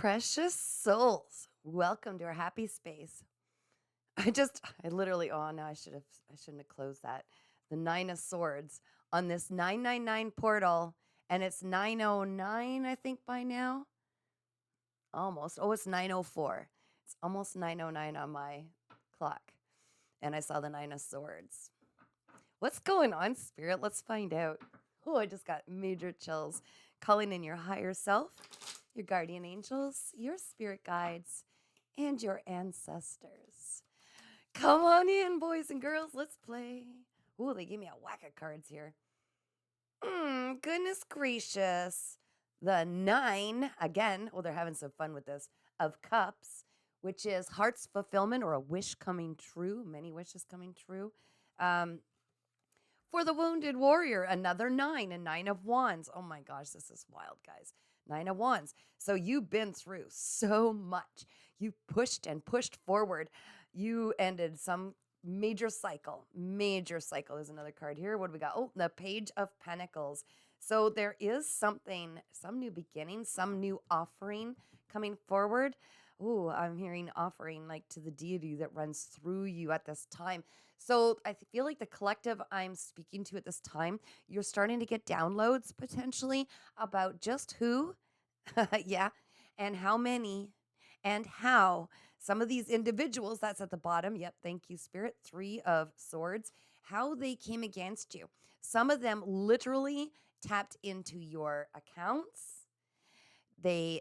Precious souls, welcome to our happy space. I literally, oh no, I shouldn't have closed that. The Nine of Swords on this 999 portal, and it's 909, I think by now. Almost. Oh, it's 904. It's almost 909 on my clock. And I saw the Nine of Swords. What's going on, Spirit? Let's find out. Oh, I just got major chills. Calling in your higher self, your guardian angels, your spirit guides, and your ancestors. Come on in, boys and girls. Let's play. Ooh, they gave me a whack of cards here. Goodness gracious. The nine, again, they're having some fun with this, of cups, which is heart's fulfillment or a wish coming true, many wishes coming true. Um, for the wounded warrior, another nine, a nine of wands. Oh my gosh, this is wild, guys. Nine of wands. So you've been through so much. You pushed and pushed forward. You ended some major cycle. Major cycle. There's another card here. What do we got? Oh, the Page of Pentacles. So there is something, some new beginning, some new offering coming forward. Oh, I'm hearing offering like to the deity that runs through you at this time. So I feel like the collective I'm speaking to at this time, you're starting to get downloads potentially about just who, yeah, and how many and how some of these individuals that's at the bottom, yep, thank you, Spirit, Three of Swords, how they came against you. Some of them literally tapped into your accounts. They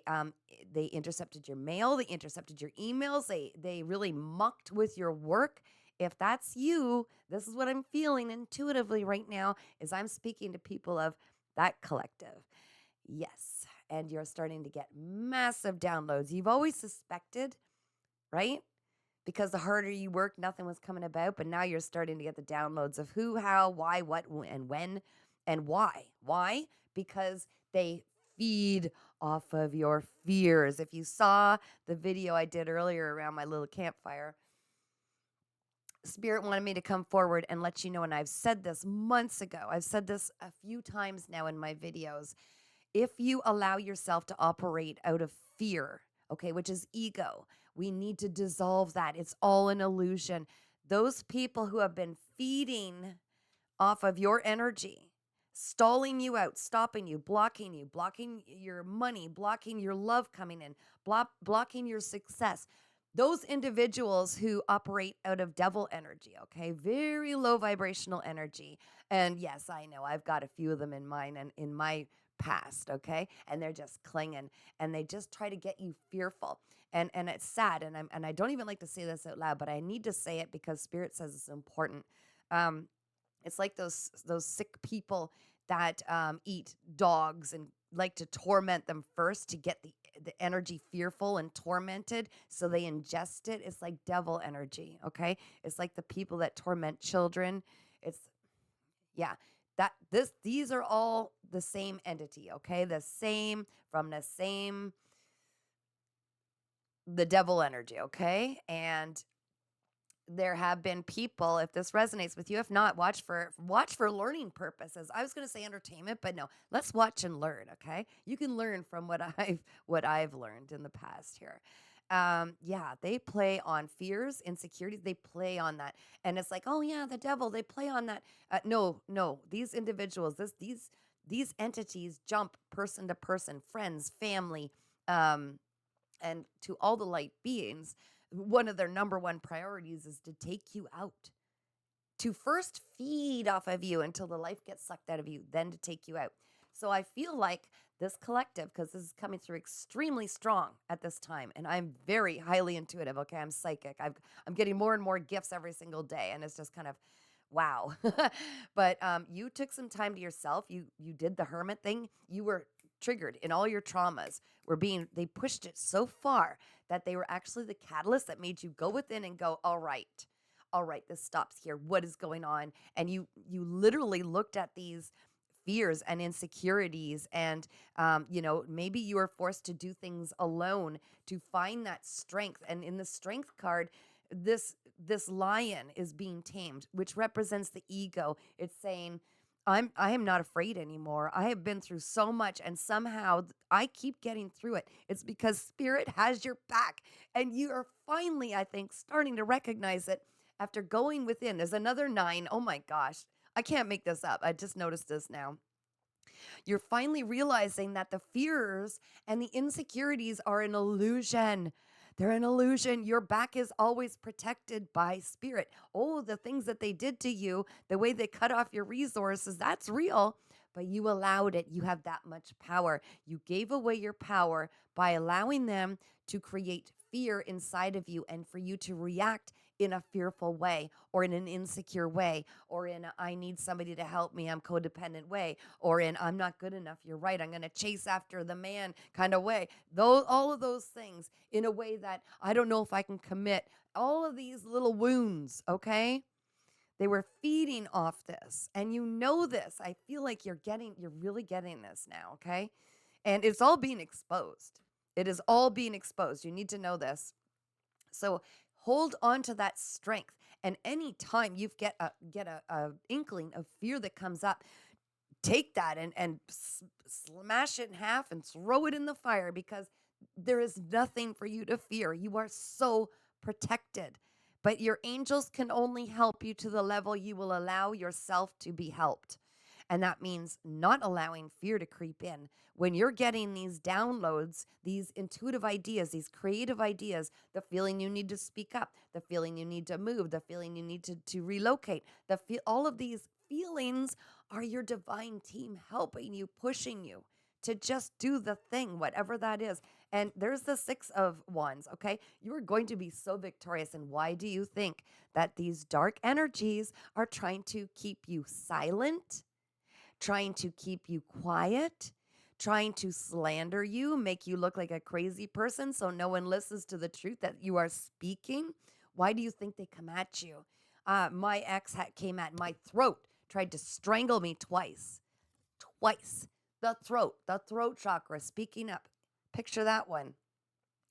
intercepted your mail, they intercepted your emails, they really mucked with your work. If that's you, this is what I'm feeling intuitively right now is I'm speaking to people of that collective. Yes, and you're starting to get massive downloads. You've always suspected, right? Because the harder you work, nothing was coming about, but now you're starting to get the downloads of who, how, why, what, and when, and why. Why? Because they feed off of your fears. If you saw the video I did earlier around my little campfire, Spirit wanted me to come forward and let you know, and I've said this months ago. I've said this a few times now in my videos. If you allow yourself to operate out of fear, okay, which is ego, we need to dissolve that. It's all an illusion. Those people who have been feeding off of your energy, stalling you out, stopping you, blocking your money, blocking your love coming in, blocking your success. Those individuals who operate out of devil energy, okay, very low vibrational energy. And yes, I know I've got a few of them in mine and in my past, okay, and they're just clinging and they just try to get you fearful. And it's sad, and I don't even like to say this out loud, but I need to say it because Spirit says it's important. Um, it's like those sick people that eat dogs and like to torment them first to get the energy fearful and tormented, so they ingest it. It's like devil energy, okay? It's like the people that torment children. It's yeah, these are all the same entity, okay? The same from the devil energy, okay? And there have been people, if this resonates with you, if not, watch for learning purposes. I was going to say entertainment, but no, let's watch and learn, okay? You can learn from what I've learned in the past here. Yeah, they play on fears, insecurities, they play on that. And it's like, oh yeah, the devil, they play on that. No, these individuals, these entities jump person to person, friends, family, um, and to all the light beings. One of their number one priorities is to take you out, to first feed off of you until the life gets sucked out of you, then to take you out. So I feel like this collective, because this is coming through extremely strong at this time, and I'm very highly intuitive. Okay, I'm psychic. I'm getting more and more gifts every single day, and it's just kind of wow. But you took some time to yourself. You did the hermit thing. You were triggered in all your traumas. They pushed it so far that they were actually the catalyst that made you go within and go, all right, this stops here. What is going on? And you literally looked at these fears and insecurities, and maybe you were forced to do things alone to find that strength. And in the strength card, this lion is being tamed, which represents the ego. It's saying, I am not afraid anymore. I have been through so much and somehow I keep getting through it. It's because spirit has your back and you are finally, I think, starting to recognize it after going within. There's another 9. Oh my gosh. I can't make this up. I just noticed this now. You're finally realizing that the fears and the insecurities are an illusion. They're an illusion. Your back is always protected by spirit. Oh, the things that they did to you, the way they cut off your resources, that's real. But you allowed it. You have that much power. You gave away your power by allowing them to create fear inside of you and for you to react in a fearful way or in an insecure way or in a, I need somebody to help me, I'm codependent way, or in I'm not good enough, you're right, I'm going to chase after the man kind of way. Those, all of those things in a way that I don't know if I can commit. All of these little wounds, okay? They were feeding off this. And you know this. I feel like you're really getting this now, okay? And it's all being exposed. It is all being exposed. You need to know this. So hold on to that strength. And anytime you get a inkling of fear that comes up, take that and smash it in half and throw it in the fire because there is nothing for you to fear. You are so protected. But your angels can only help you to the level you will allow yourself to be helped. And that means not allowing fear to creep in. When you're getting these downloads, these intuitive ideas, these creative ideas, the feeling you need to speak up, the feeling you need to move, the feeling you need to relocate, all of these feelings are your divine team helping you, pushing you to just do the thing, whatever that is. And there's the 6 of wands, okay? You are going to be so victorious. And why do you think that these dark energies are trying to keep you silent, trying to keep you quiet, trying to slander you, make you look like a crazy person so no one listens to the truth that you are speaking? Why do you think they come at you? My ex came at my throat, tried to strangle me twice. Twice. The throat chakra, speaking up. Picture that one.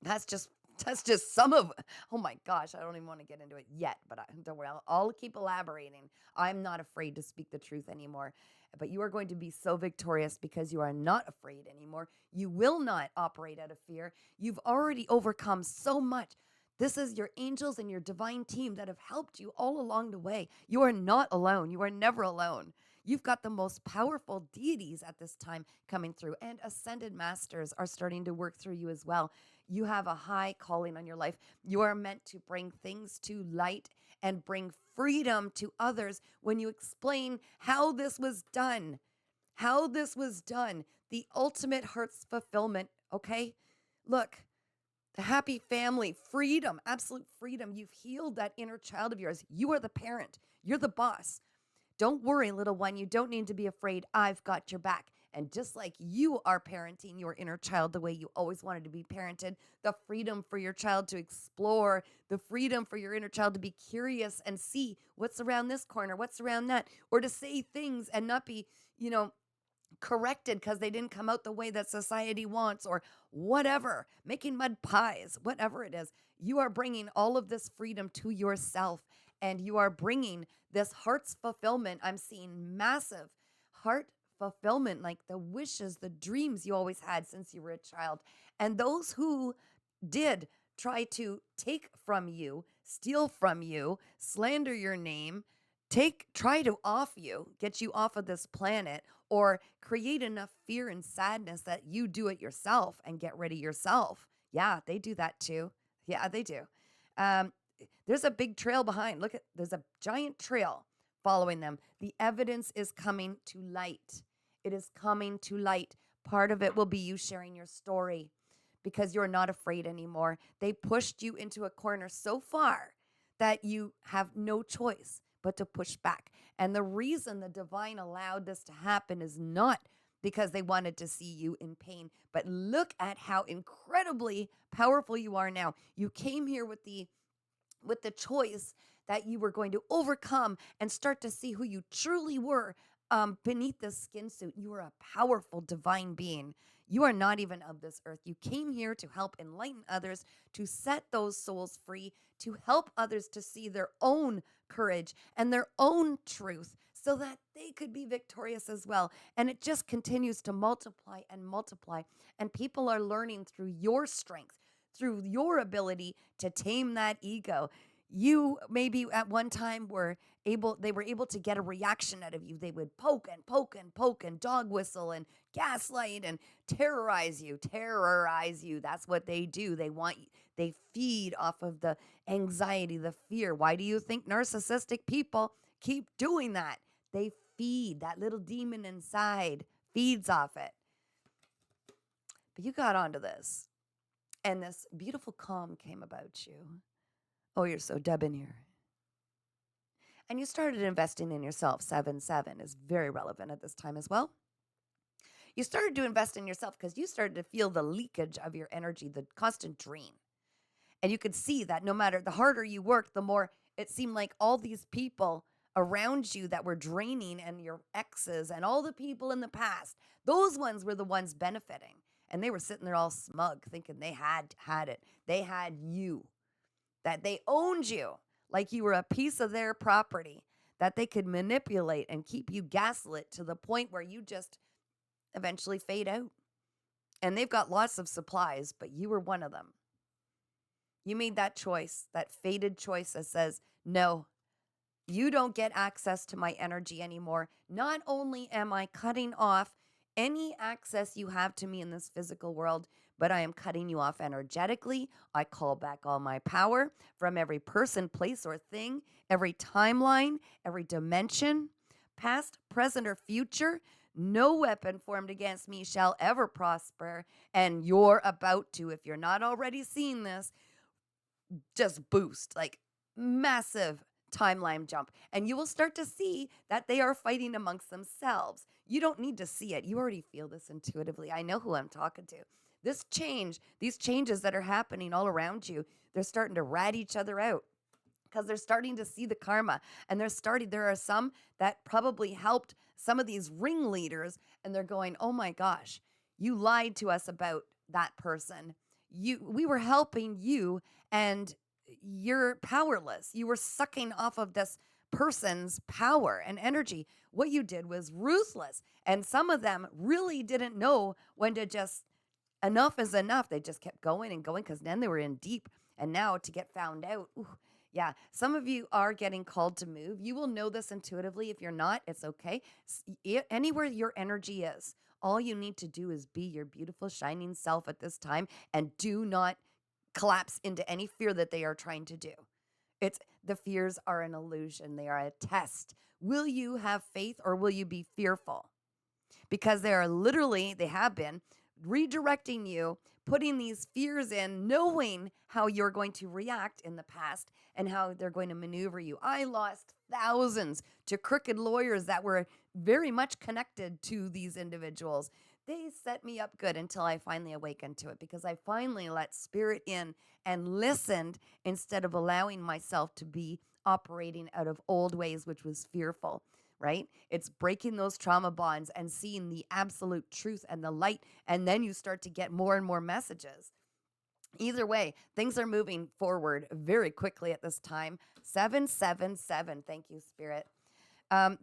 That's just that's just some of. Oh my gosh, I don't even want to get into it yet, but don't worry, I'll keep elaborating. I'm not afraid to speak the truth anymore, but you are going to be so victorious because you are not afraid anymore. You will not operate out of fear. You've already overcome so much. This is your angels and your divine team that have helped you all along the way. You are not alone. You are never alone. You've got the most powerful deities at this time coming through, and ascended masters are starting to work through you as well. You have a high calling on your life. You are meant to bring things to light and bring freedom to others when you explain how this was done. How this was done. The ultimate heart's fulfillment, okay? Look, the happy family, freedom, absolute freedom. You've healed that inner child of yours. You are the parent. You're the boss. Don't worry, little one. You don't need to be afraid. I've got your back. And just like you are parenting your inner child the way you always wanted to be parented, the freedom for your child to explore, the freedom for your inner child to be curious and see what's around this corner, what's around that, or to say things and not be, corrected because they didn't come out the way that society wants or whatever, making mud pies, whatever it is. You are bringing all of this freedom to yourself and you are bringing this heart's fulfillment. I'm seeing massive heart fulfillment, like the wishes, the dreams you always had since you were a child. And those who did try to take from you, steal from you, slander your name, try to off you, get you off of this planet, or create enough fear and sadness that you do it yourself and get rid of yourself. Yeah, they do that too. Yeah, they do. Um, there's a big trail behind. Look at there's a giant trail following them. The evidence is coming to light. It is coming to light. Part of it will be you sharing your story because you're not afraid anymore. They pushed you into a corner so far that you have no choice but to push back. And the reason the divine allowed this to happen is not because they wanted to see you in pain, but look at how incredibly powerful you are now. You came here with the choice that you were going to overcome and start to see who you truly were beneath the skin suit. You are a powerful divine being. You are not even of this earth. You came here to help enlighten others, to set those souls free, to help others to see their own courage and their own truth so that they could be victorious as well. And it just continues to multiply and multiply. And people are learning through your strength, through your ability to tame that ego. You maybe at one time they were able to get a reaction out of you. They would poke and poke and poke and dog whistle and gaslight and terrorize you. That's what they do. They feed off of the anxiety, the fear. Why do you think narcissistic people keep doing that? They feed that little demon inside, feeds off it. But you got onto this, and this beautiful calm came about you. Oh, you're so debonair. And you started investing in yourself. 7-7 is very relevant at this time as well. You started to invest in yourself because you started to feel the leakage of your energy, the constant drain. And you could see that no matter the harder you worked, the more it seemed like all these people around you that were draining, and your exes and all the people in the past, those ones were the ones benefiting. And they were sitting there all smug, thinking they had it. They had you, that they owned you like you were a piece of their property, that they could manipulate and keep you gaslit to the point where you just eventually fade out. And they've got lots of supplies, but you were one of them. You made that choice, that fated choice that says, no, you don't get access to my energy anymore. Not only am I cutting off any access you have to me in this physical world, but I am cutting you off energetically. I call back all my power from every person, place, or thing, every timeline, every dimension, past, present, or future. No weapon formed against me shall ever prosper. And you're about to, if you're not already seeing this, just boost, like massive timeline jump. And you will start to see that they are fighting amongst themselves. You don't need to see it. You already feel this intuitively. I know who I'm talking to. This change, these changes that are happening all around you, they're starting to rat each other out because they're starting to see the karma. And there are some that probably helped some of these ringleaders, and they're going, oh my gosh, you lied to us about that person. We were helping you, and you're powerless. You were sucking off of this person's power and energy. What you did was ruthless. And some of them really didn't know when to just, enough is enough. They just kept going and going because then they were in deep. And now to get found out, ooh, yeah, some of you are getting called to move. You will know this intuitively. If you're not, it's okay. Anywhere your energy is, all you need to do is be your beautiful, shining self at this time, and do not collapse into any fear that they are trying to do. The fears are an illusion. They are a test. Will you have faith, or will you be fearful? Because they have been redirecting you, putting these fears in, knowing how you're going to react in the past and how they're going to maneuver you. I lost thousands to crooked lawyers that were very much connected to these individuals. They set me up good until I finally awakened to it, because I finally let spirit in and listened instead of allowing myself to be operating out of old ways, which was fearful. Right? It's breaking those trauma bonds and seeing the absolute truth and the light. And then you start to get more and more messages. Either way, things are moving forward very quickly at this time. 777. Thank you, Spirit.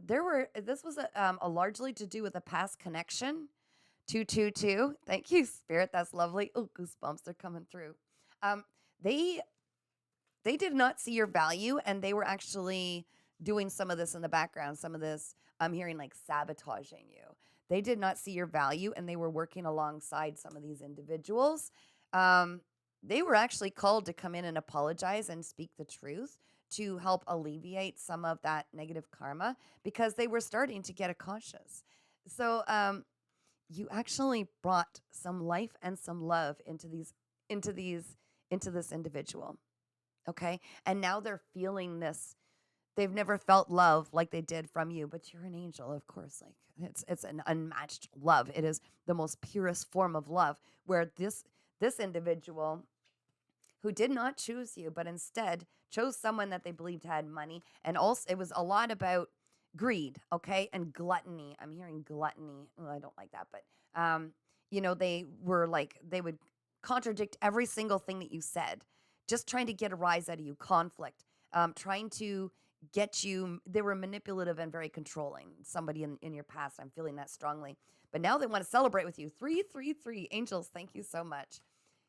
This was a largely to do with a past connection. 222. Thank you, Spirit. That's lovely. Oh, goosebumps. They're coming through. They did not see your value, and they were actually doing some of this in the background. Some of this I'm hearing like sabotaging you. They did not see your value, and they were working alongside some of these individuals. They were actually called to come in and apologize and speak the truth to help alleviate some of that negative karma, because they were starting to get cautious. So you actually brought some life and some love into this individual. Okay? And now they're feeling this. They've never felt love like they did from you, but you're an angel, of course. Like it's an unmatched love. It is the most purest form of love, where this individual who did not choose you, but instead chose someone that they believed had money. And also it was a lot about greed, okay? And gluttony. I'm hearing gluttony. Well, I don't like that, but they would contradict every single thing that you said, just trying to get a rise out of you, conflict, trying to get you, they were manipulative and very controlling. Somebody in your past, I'm feeling that strongly. But now they want to celebrate with you. 333 angels, thank you so much.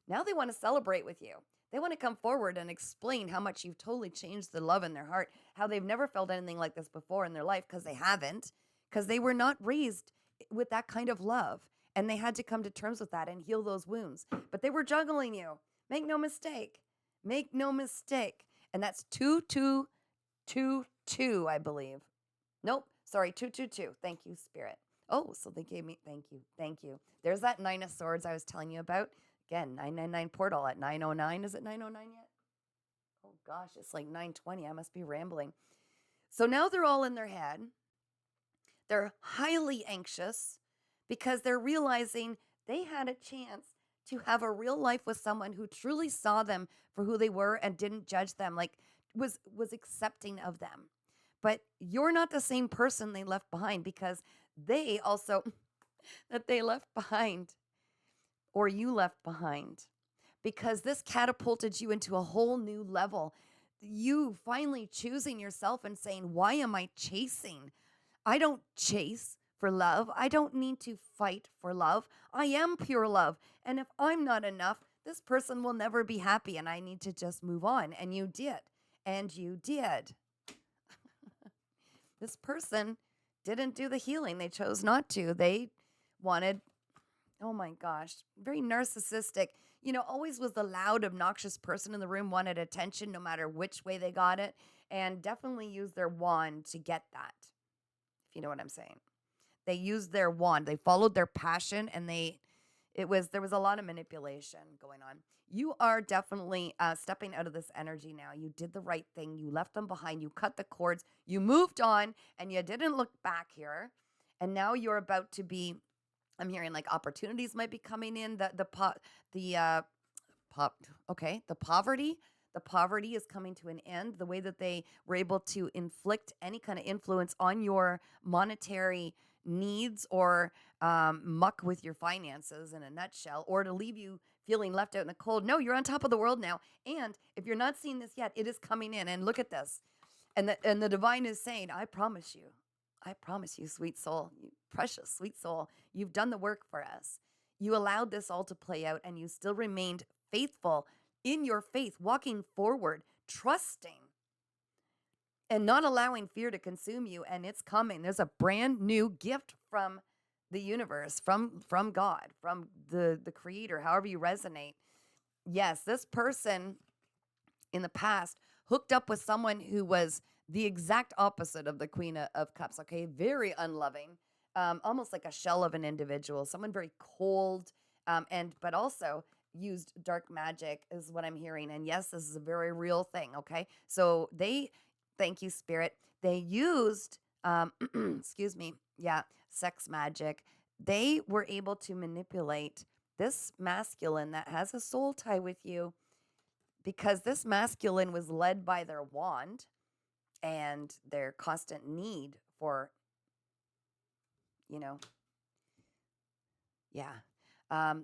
Now they want to celebrate with you. They want to come forward and explain how much you've totally changed the love in their heart, how they've never felt anything like this before in their life because they haven't, because they were not raised with that kind of love. And they had to come to terms with that and heal those wounds. But they were juggling you. Make no mistake. Make no mistake. And that's 2222, I believe. Nope, sorry, 222. Thank you, Spirit. Oh, so they gave me, thank you, thank you. There's that 9 of Swords I was telling you about. Again, 999 portal at 909. Is it 909 yet? Oh gosh, it's like 920. I must be rambling. So now they're all in their head. They're highly anxious because they're realizing they had a chance to have a real life with someone who truly saw them for who they were and didn't judge them, like was accepting of them. But you're not the same person they left behind, because they also that they left behind, or you left behind, because this catapulted you into a whole new level. You finally choosing yourself and saying, why am I chasing? I don't chase for love. I don't need to fight for love. I am pure love. And if I'm not enough, this person will never be happy and I need to just move on. And you did. And you did. This person didn't do the healing. They chose not to. They wanted, oh my gosh, very narcissistic. Always was the loud, obnoxious person in the room, wanted attention no matter which way they got it, and definitely used their wand to get that, if you know what I'm saying. They used their wand. They followed their passion, and there was a lot of manipulation going on. You are definitely stepping out of this energy now. You did the right thing. You left them behind. You cut the cords. You moved on, and you didn't look back here. And now you're about to be, I'm hearing like opportunities might be coming in. The poverty. The poverty is coming to an end. The way that they were able to inflict any kind of influence on your monetary needs, or muck with your finances in a nutshell, or to leave you feeling left out in the cold. No, you're on top of the world now. And if you're not seeing this yet, it is coming in. And look at this. And the divine is saying, I promise you, sweet soul, you precious sweet soul, you've done the work for us. You allowed this all to play out, and you still remained faithful in your faith, walking forward, trusting, and not allowing fear to consume you. And it's coming. There's a brand new gift from the universe, from God, from the creator, however you resonate. Yes, this person in the past hooked up with someone who was the exact opposite of the Queen of Cups, okay? Very unloving, almost like a shell of an individual, someone very cold, but also used dark magic is what I'm hearing. And yes, this is a very real thing, okay? So thank you, Spirit, they used, excuse me, sex magic. They were able to manipulate this masculine that has a soul tie with you, because this masculine was led by their wand and their constant need for,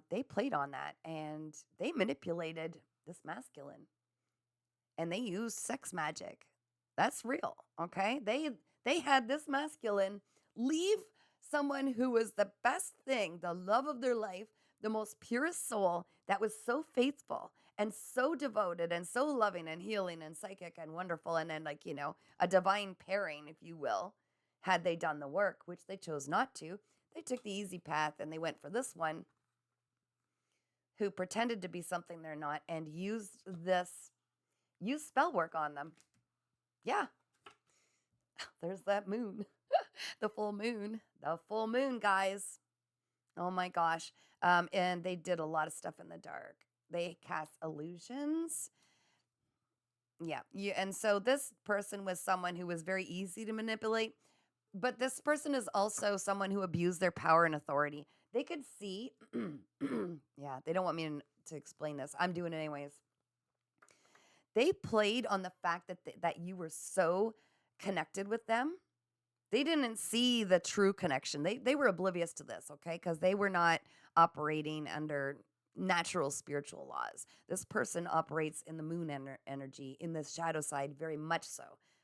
they played on that, and they manipulated this masculine, and they used sex magic. That's real, okay? They had this masculine leave someone who was the best thing, the love of their life, the most purest soul, that was so faithful and so devoted and so loving and healing and psychic and wonderful, and then a divine pairing, if you will, had they done the work, which they chose not to. They took the easy path, and they went for this one who pretended to be something they're not, and used spell work on them. Yeah. There's that moon. The full moon, guys. Oh my gosh. And they did a lot of stuff in the dark. They cast illusions. Yeah. And so this person was someone who was very easy to manipulate, but this person is also someone who abused their power and authority. They could see, yeah, they don't want me to explain this. I'm doing it anyways. They played on the fact that you were so connected with them. They didn't see the true connection. They were oblivious to this, okay? Because they were not operating under natural spiritual laws. This person operates in the moon energy, in the shadow side, very much so,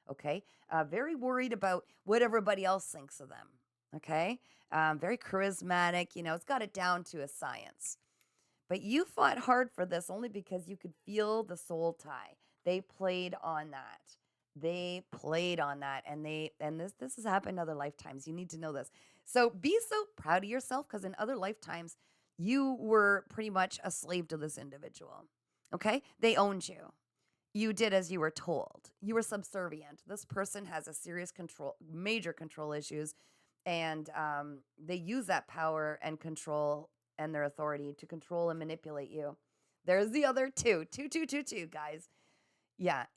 Okay. Very worried about what everybody else thinks of them. Okay. Very charismatic. It's got it down to a science. But you fought hard for this only because you could feel the soul tie. They played on that. They played on that, and this has happened in other lifetimes. You need to know this. So be so proud of yourself, because in other lifetimes you were pretty much a slave to this individual. Okay? They owned you. You did as you were told. You were subservient. This person has a serious major control issues, and they use that power and control and their authority to control and manipulate you. There's the other two, guys. Yeah,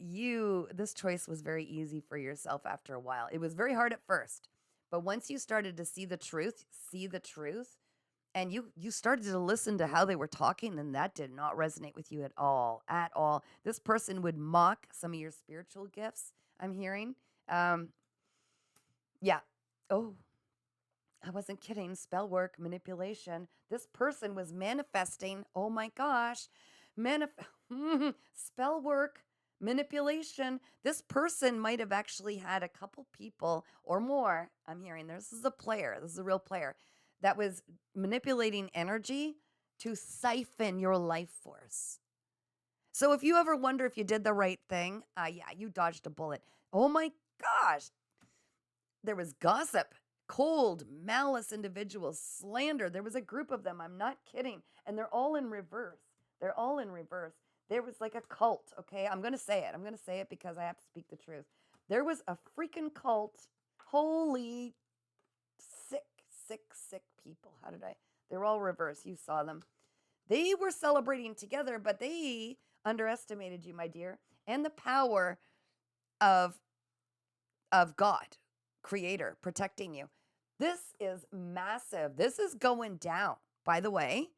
this choice was very easy for yourself after a while. It was very hard at first, but once you started to see the truth, and you started to listen to how they were talking, then that did not resonate with you at all. This person would mock some of your spiritual gifts, I'm hearing. Um, yeah. Oh, I wasn't kidding. Spell work, manipulation. This person was manifesting. Oh my gosh. Spell work, manipulation. This person might have actually had a couple people or more. I'm hearing this is a player. This is a real player that was manipulating energy to siphon your life force. So if you ever wonder if you did the right thing, yeah, you dodged a bullet. Oh my gosh. There was gossip, cold, malice individuals, slander. There was a group of them. I'm not kidding. And they're all in reverse. They're all in reverse. There was like a cult, okay? I'm going to say it. I'm going to say it because I have to speak the truth. There was a freaking cult. Holy sick people. They're all reverse. You saw them. They were celebrating together, but they underestimated you, my dear, and the power of God, creator, protecting you. This is massive. This is going down. By the way,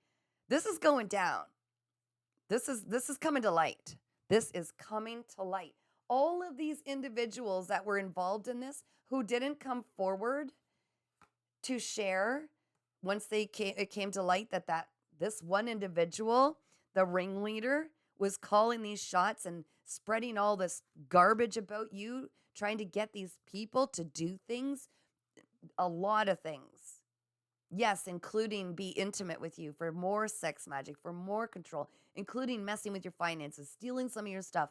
this is going down. This is coming to light. This is coming to light. All of these individuals that were involved in this who didn't come forward to share once it came to light that this one individual, the ringleader, was calling these shots and spreading all this garbage about you, trying to get these people to do things, a lot of things. Yes, including be intimate with you for more sex magic, for more control, including messing with your finances, stealing some of your stuff,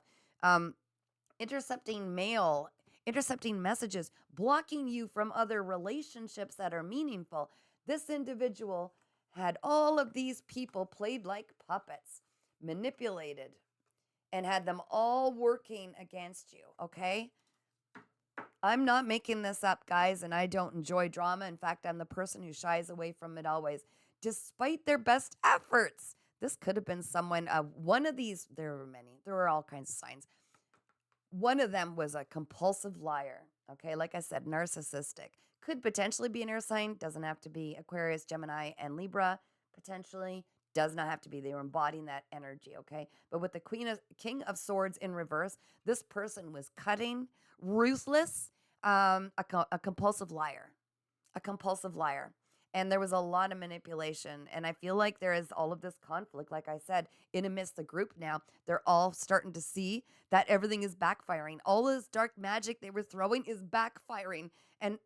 intercepting mail, intercepting messages, blocking you from other relationships that are meaningful. This individual had all of these people played like puppets, manipulated, and had them all working against you, okay? I'm not making this up, guys, and I don't enjoy drama. In fact, I'm the person who shies away from it always, despite their best efforts. This could have been someone, one of these, there were many, there were all kinds of signs. One of them was a compulsive liar, okay? Like I said, narcissistic. Could potentially be an air sign, doesn't have to be. Aquarius, Gemini, and Libra, potentially. Does not have to be. They were embodying that energy, okay? But with the King of Swords in reverse, this person was cutting, ruthless, a compulsive liar. A compulsive liar. And there was a lot of manipulation. And I feel like there is all of this conflict, like I said, in amidst the group now. They're all starting to see that everything is backfiring. All this dark magic they were throwing is backfiring. And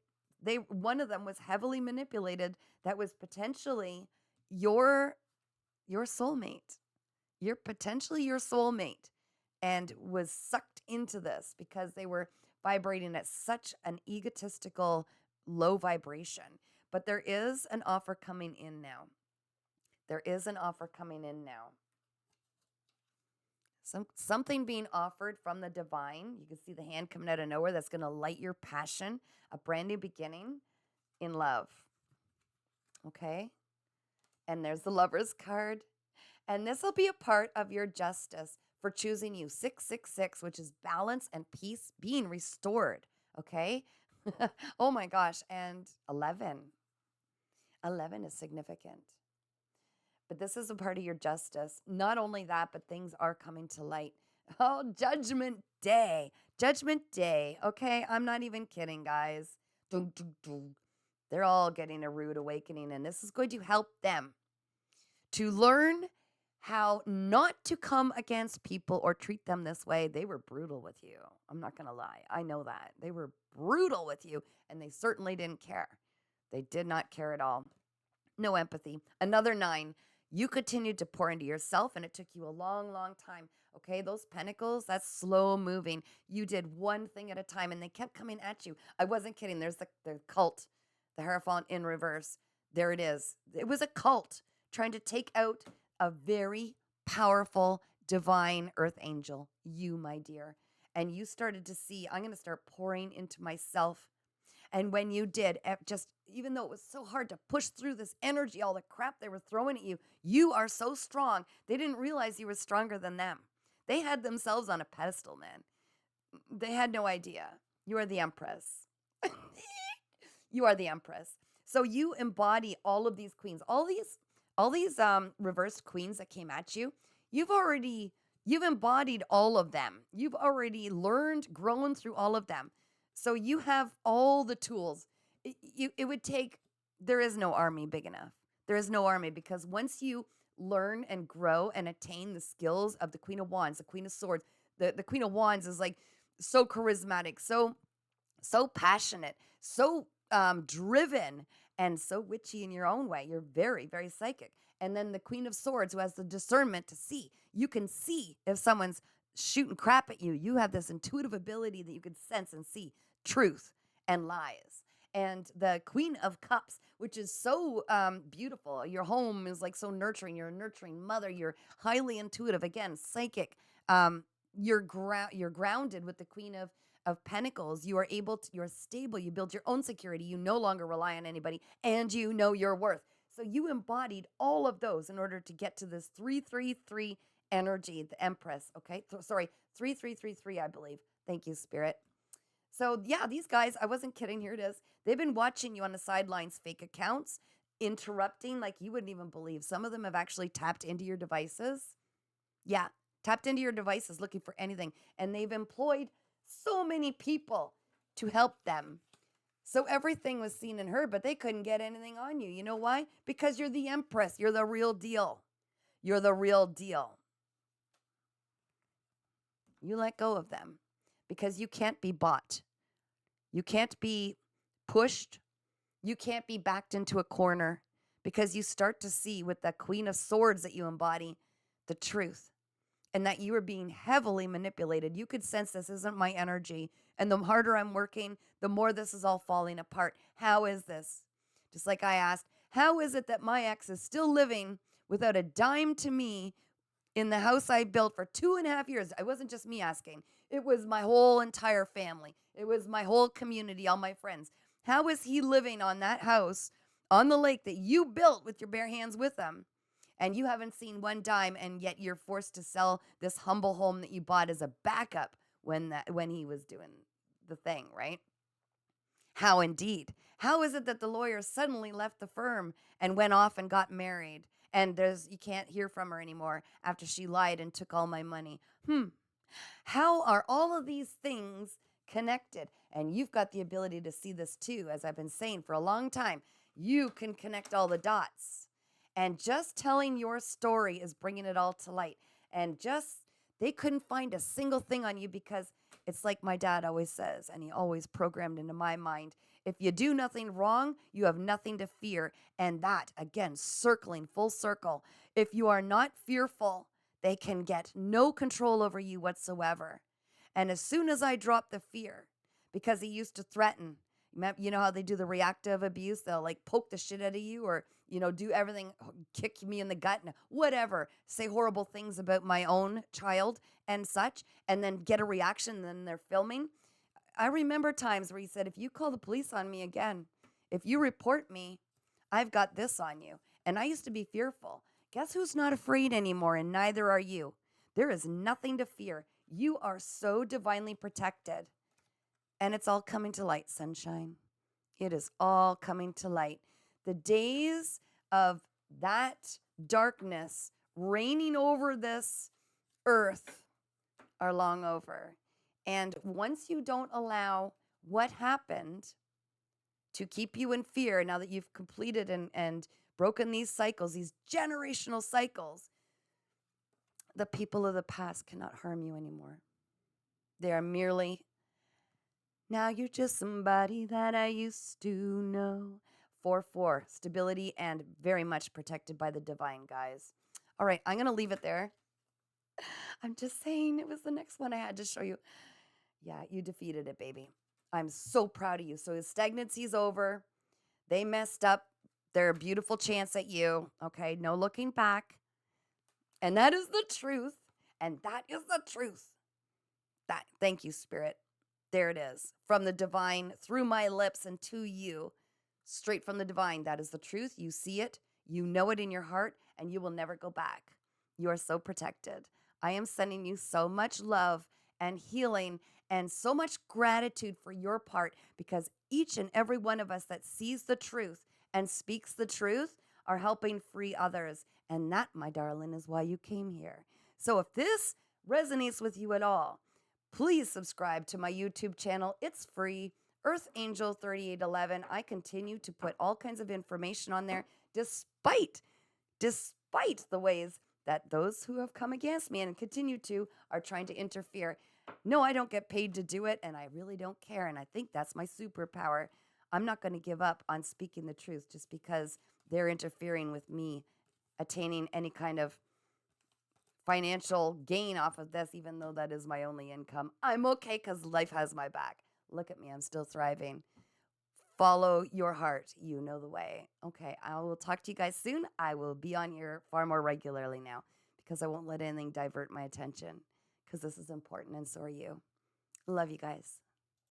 one of them was heavily manipulated. That was potentially your soulmate. You're potentially your soulmate, and was sucked into this because they were vibrating at such an egotistical low vibration. But there is an offer coming in now. There is an offer coming in now. Something being offered from the divine. You can see the hand coming out of nowhere that's going to light your passion, a brand new beginning in love. Okay? And there's the Lover's card. And this will be a part of your justice for choosing you. 666, which is balance and peace being restored. Okay? Oh my gosh. And 11. 11 is significant. But this is a part of your justice. Not only that, but things are coming to light. Oh, Judgment Day. Judgment Day. Okay? I'm not even kidding, guys. Dun, dun, dun. They're all getting a rude awakening, and this is going to help them to learn how not to come against people or treat them this way. They were brutal with you. I'm not going to lie. I know that. They were brutal with you, and they certainly didn't care. They did not care at all. No empathy. Another 9. You continued to pour into yourself, and it took you a long, long time. Okay, those pentacles, that's slow moving. You did one thing at a time, and they kept coming at you. I wasn't kidding. There's the cult, the Hierophant in reverse. There it is. It was a cult trying to take out a very powerful, divine earth angel, you, my dear. And you started to see, I'm going to start pouring into myself. And when you did, just even though it was so hard to push through this energy, all the crap they were throwing at you, you are so strong. They didn't realize you were stronger than them. They had themselves on a pedestal, man. They had no idea. You are the Empress. You are the Empress. So you embody all of these queens, all these reversed queens that came at you. You've embodied all of them. You've already learned, grown through all of them. So you have all the tools. It would take, there is no army big enough. There is no army, because once you learn and grow and attain the skills of the Queen of Wands, the Queen of Swords, the Queen of Wands is like so charismatic, so passionate, so driven, and so witchy in your own way. You're very, very psychic. And then the Queen of Swords, who has the discernment to see. You can see if someone's shooting crap at you. You have this intuitive ability that you can sense and see truth and lies. And the Queen of Cups, which is so beautiful. Your home is like so nurturing. You're a nurturing mother. You're highly intuitive. Again, psychic. You're grounded with the Queen of Pentacles. You are able to, you're stable. You build your own security. You no longer rely on anybody, and you know your worth. So you embodied all of those in order to get to this 333 energy, the Empress. Okay. Sorry, 3333, I believe. Thank you, Spirit. So yeah, these guys, I wasn't kidding. Here it is. They've been watching you on the sidelines, fake accounts, interrupting like you wouldn't even believe. Some of them have actually tapped into your devices. Yeah, tapped into your devices looking for anything. And they've employed so many people to help them. So everything was seen and heard, but they couldn't get anything on you. You know why? Because you're the Empress. You're the real deal. You're the real deal. You let go of them because you can't be bought. You can't be pushed. You can't be backed into a corner, because you start to see with the Queen of Swords that you embody the truth, and that you are being heavily manipulated. You could sense this isn't my energy. And the harder I'm working, the more this is all falling apart. How is this? Just like I asked, how is it that my ex is still living without a dime to me in the house I built for 2.5 years? It wasn't just me asking. It was my whole entire family. It was my whole community, all my friends. How is he living on that house on the lake that you built with your bare hands with him? And you haven't seen one dime, and yet you're forced to sell this humble home that you bought as a backup when he was doing the thing, right? How indeed? How is it that the lawyer suddenly left the firm and went off and got married? And you can't hear from her anymore after she lied and took all my money. How are all of these things connected? And you've got the ability to see this too, as I've been saying for a long time. You can connect all the dots. And just telling your story is bringing it all to light. And they couldn't find a single thing on you, because it's like my dad always says, and he always programmed into my mind, if you do nothing wrong, you have nothing to fear. And that, again, circling full circle. If you are not fearful, they can get no control over you whatsoever. And as soon as I dropped the fear, because he used to threaten, you know how they do the reactive abuse? They'll like poke the shit out of you, or, do everything, kick me in the gut and whatever, say horrible things about my own child and such, and then get a reaction, and then they're filming. I remember times where he said, if you call the police on me again, if you report me, I've got this on you. And I used to be fearful. Guess who's not afraid anymore, and neither are you. There is nothing to fear. You are so divinely protected. And it's all coming to light, sunshine. It is all coming to light. The days of that darkness reigning over this earth are long over. And once you don't allow what happened to keep you in fear, now that you've completed and broken these cycles, these generational cycles, the people of the past cannot harm you anymore. They are merely, now you're just somebody that I used to know. 4-4, stability and very much protected by the divine, guys. All right, I'm going to leave it there. I'm just saying it was the next one I had to show you. Yeah, you defeated it, baby. I'm so proud of you. So his stagnancy's over. They messed up their beautiful chance at you. Okay, no looking back. And that is the truth. And that is the truth. Thank you, Spirit. There it is. From the divine, through my lips and to you. Straight from the divine. That is the truth. You see it. You know it in your heart. And you will never go back. You are so protected. I am sending you so much love and healing and so much gratitude for your part, because each and every one of us that sees the truth and speaks the truth are helping free others. And that, my darling, is why you came here. So if this resonates with you at all, please subscribe to my YouTube channel. It's free, Earth Angel 3811. I continue to put all kinds of information on there despite the ways that those who have come against me and continue to are trying to interfere. No, I don't get paid to do it, and I really don't care. And I think that's my superpower. I'm not going to give up on speaking the truth just because they're interfering with me attaining any kind of financial gain off of this, even though that is my only income. I'm okay because life has my back. Look at me. I'm still thriving. Follow your heart. You know the way. Okay, I will talk to you guys soon. I will be on here far more regularly now because I won't let anything divert my attention, because this is important and so are you. Love you guys.